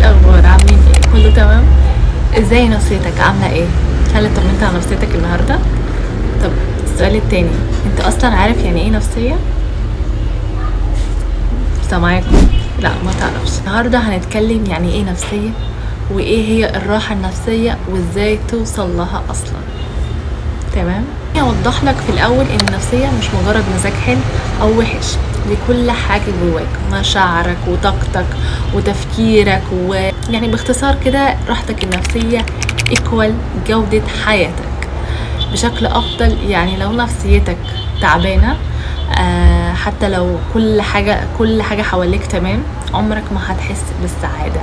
الاخبار؟ عاملين ايه؟ كله تمام؟ ازاي نفسيتك؟ عامله ايه؟ هل اطمنت على نفسيتك النهارده؟ طب السؤال التاني، انت اصلا عارف يعني ايه نفسيه؟ سامعاكم؟ لا ما تعرفش. النهارده هنتكلم يعني ايه نفسيه، وايه هي الراحه النفسيه، وازاي توصل لها اصلا. تمام؟ اوضح لك في الاول ان النفسيه مش مجرد مزاج حلو او وحش، دي كل حاجه جواك، مشاعرك وطاقتك وتفكيرك، ويعني باختصار كده راحتك النفسيه ايكوال جوده حياتك بشكل افضل. يعني لو نفسيتك تعبانه، حتى لو كل حاجه حواليك تمام، عمرك ما هتحس بالسعاده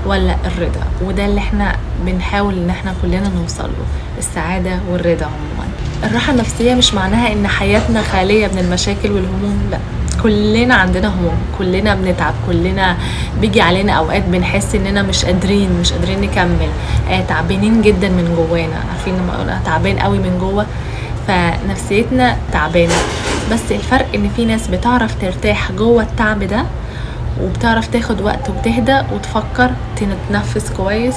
ولا الرضا. وده اللي احنا بنحاول ان احنا كلنا نوصل له، السعاده والرضا عموما. الراحه النفسيه مش معناها ان حياتنا خاليه من المشاكل والهموم، لا، كلنا عندنا هموم، كلنا بنتعب، كلنا بيجي علينا اوقات بنحس اننا مش قادرين نكمل، تعبانين جدا من جوانا. عارفين لما انا تعبان قوي من جوه، فنفسيتنا تعبانه. بس الفرق ان في ناس بتعرف ترتاح جوه التعب ده، وبتعرف تاخد وقت وتهدى وتفكر، تتنفس كويس،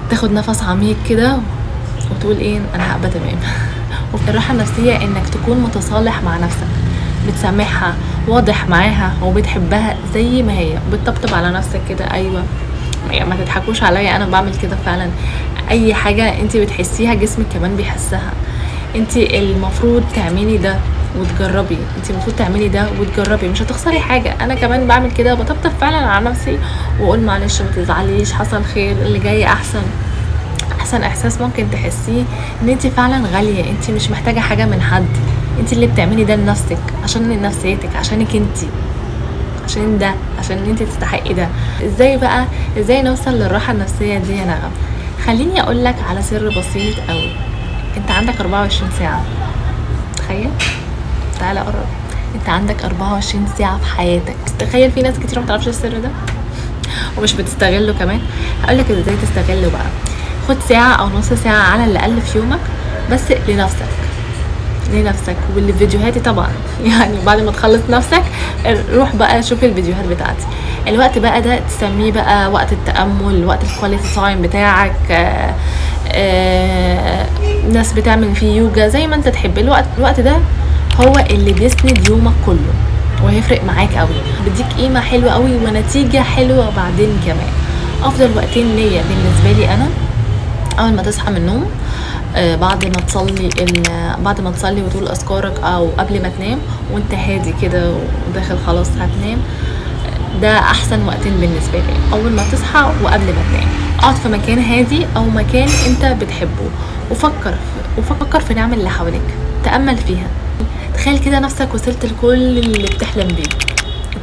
تاخد نفس عميق كده وتقول ايه، انا هبقى تمام. الراحه النفسيه انك تكون متصالح مع نفسك، بتسامحها، واضح معاها، وبتحبها زي ما هي، بتطبطب على نفسك كده. ايوه، ما تضحكوش عليا، انا بعمل كده فعلا. اي حاجه انت بتحسيها جسمك كمان بيحسها. انت المفروض تعملي ده وتجربي، انت المفروض تعملي ده وتجربي، مش هتخسري حاجه. انا كمان بعمل كده، بطبطب فعلا على نفسي واقول معلش، ما تزعليش، حصل خير، اللي جاي احسن. احسن احساس ممكن تحسيه ان انت فعلا غاليه، انت مش محتاجه حاجه من حد، انت اللي بتعملي ده لنفسك، عشان نفسيتك، عشانك انت، عشان انت تستحقي ده. ازاي نوصل للراحه النفسيه دي يا نغم؟ خليني اقول لك على سر بسيط قوي. انت عندك 24 ساعه، تخيل، تعالى قرب، انت عندك 24 ساعه في حياتك. تخيل في ناس كتير ما تعرفش السر ده ومش بتستغله كمان. هقول لك ازاي تستغله بقى. خد ساعه او نص ساعه على الاقل في يومك بس لنفسك والفيديوهاتي طبعا. يعني بعد ما تخلص نفسك روح بقى شوف الفيديوهات بتاعتي. الوقت بقى ده تسميه بقى وقت التأمل، وقت الكواليتي تايم بتاعك. ناس بتعمل فيه يوجا زي ما انت تحب. الوقت ده هو اللي بيسند يومك كله، وهيفرق معاك قوي، بديك قيمة حلوة قوي ونتيجة حلوة بعدين كمان. افضل وقتين ليا بالنسبة لي انا، اول ما تصحى من النوم، بعد ما تصلي وتقول اذكارك، او قبل ما تنام وانت هادي كده وداخل خلاص هتنام. ده احسن وقتين بالنسبه لي، اول ما تصحى وقبل ما تنام. اقعد في مكان هادي او مكان انت بتحبه، وفكر في النعم اللي حواليك، تامل فيها، تخيل كده نفسك وصلت لكل اللي بتحلم بيه،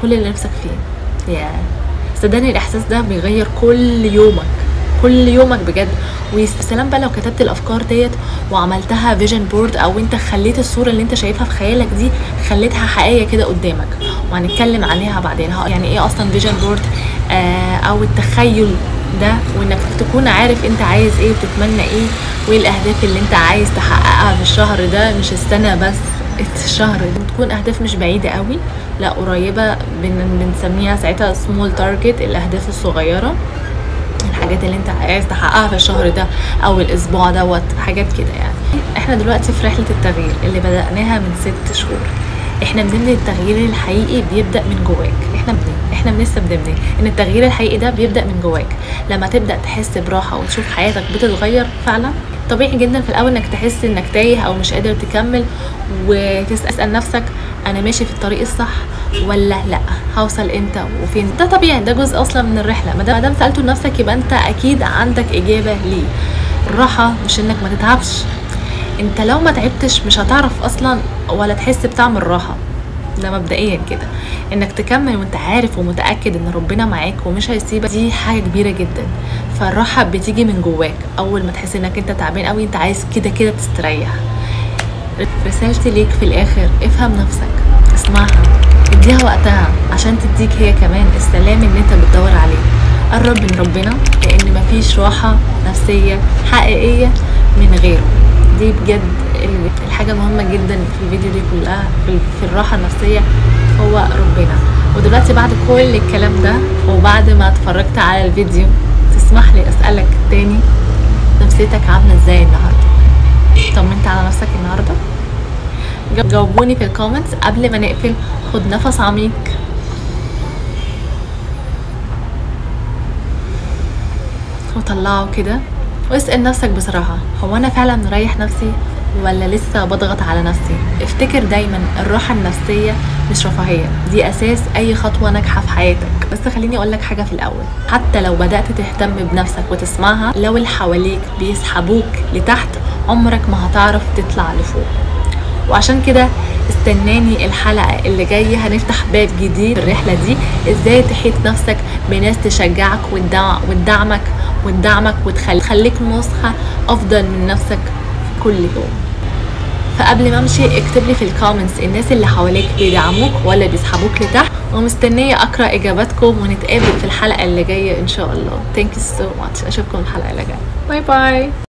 كل اللي نفسك فيه. صدقني الاحساس ده بيغير كل يومك بجد. وسلام بقى لو كتبت الافكار ديت وعملتها فيجن بورد، او انت خليت الصوره اللي انت شايفها في خيالك دي خليتها حقيقيه كده قدامك، وهنتكلم عليها بعدين. يعني ايه اصلا فيجن بورد، او التخيل ده، وانك تكون عارف انت عايز ايه وبتتمنى ايه، وايه الاهداف اللي انت عايز تحققها في الشهر ده، مش السنه بس، الشهر. تكون اهداف مش بعيده قوي، لا قريبه، بنسميها ساعتها سمول تارجت، الاهداف الصغيره، الحاجات اللي انت عايز تحققها في الشهر ده او الاسبوع دوت، حاجات كده. يعني احنا دلوقتي في رحله التغيير اللي بدأناها من 6 شهور. احنا بنبني التغيير الحقيقي، بيبدأ من جواك. احنا لسه بنبني ان التغيير الحقيقي ده بيبدأ من جواك. لما تبدأ تحس براحه وتشوف حياتك بتتغير فعلا، طبيعي جدا في الاول انك تحس انك تايه او مش قادر تكمل، وتسأل نفسك انا ماشي في الطريق الصح ولا لا، هوصل امتى وفين. ده طبيعي، ده جزء اصلا من الرحله. ما دام سالته لنفسك يبقى انت اكيد عندك اجابه ليه. الراحه مش انك ما تتعبش، انت لو ما تعبتش مش هتعرف اصلا ولا تحس بطعم الراحه. ده مبدئيا كده، انك تكمل وانت عارف ومتاكد ان ربنا معاك ومش هيسيبك، دي حاجه كبيره جدا. فالراحه بتيجي من جواك، اول ما تحس انك انت تعبان قوي، انت عايز كده تستريح. رسالتي ليك في الاخر، افهم نفسك، اسمعها، اديها وقتها عشان تديك هي كمان السلام اللي انت بتدور عليه. قرب من ربنا، لان مفيش راحه نفسيه حقيقيه من غيره. دي بجد الحاجه مهمه جدا في الفيديو دي كلها، في الراحه النفسيه هو ربنا. ودلوقتي بعد كل الكلام ده وبعد ما اتفرجت على الفيديو، تسمح لي اسألك تاني، نفسيتك عاملة ازاي النهاردة؟ طمنت على نفسك النهاردة؟ جاوبوني في الكومنتس. قبل ما نقفل خد نفس عميق وطلعه كده، واسأل نفسك بصراحة، هو انا فعلا مريح نفسي ولا لسه بضغط على نفسي؟ افتكر دايما الراحة النفسية مش رفاهية، دي اساس اي خطوة ناجحة في حياتك. بس خليني اقولك حاجة في الاول، حتى لو بدأت تهتم بنفسك وتسمعها، لو اللي حواليك بيسحبوك لتحت عمرك ما هتعرف تطلع لفوق. وعشان كده استناني الحلقة اللي جاية، هنفتح باب جديد في الرحلة دي، ازاي تحيط نفسك بناس تشجعك وتدعمك وتخليك نسخة افضل من نفسك في كل يوم. فقبل ما امشي اكتب لي في الكومنتس الناس اللي حواليك بيدعموك ولا بيسحبوك لتحت، ومستنية اقرأ اجاباتكم، ونتقابل في الحلقة اللي جاية ان شاء الله. Thank you so much. اشوفكم الحلقة اللي جاية. باي باي.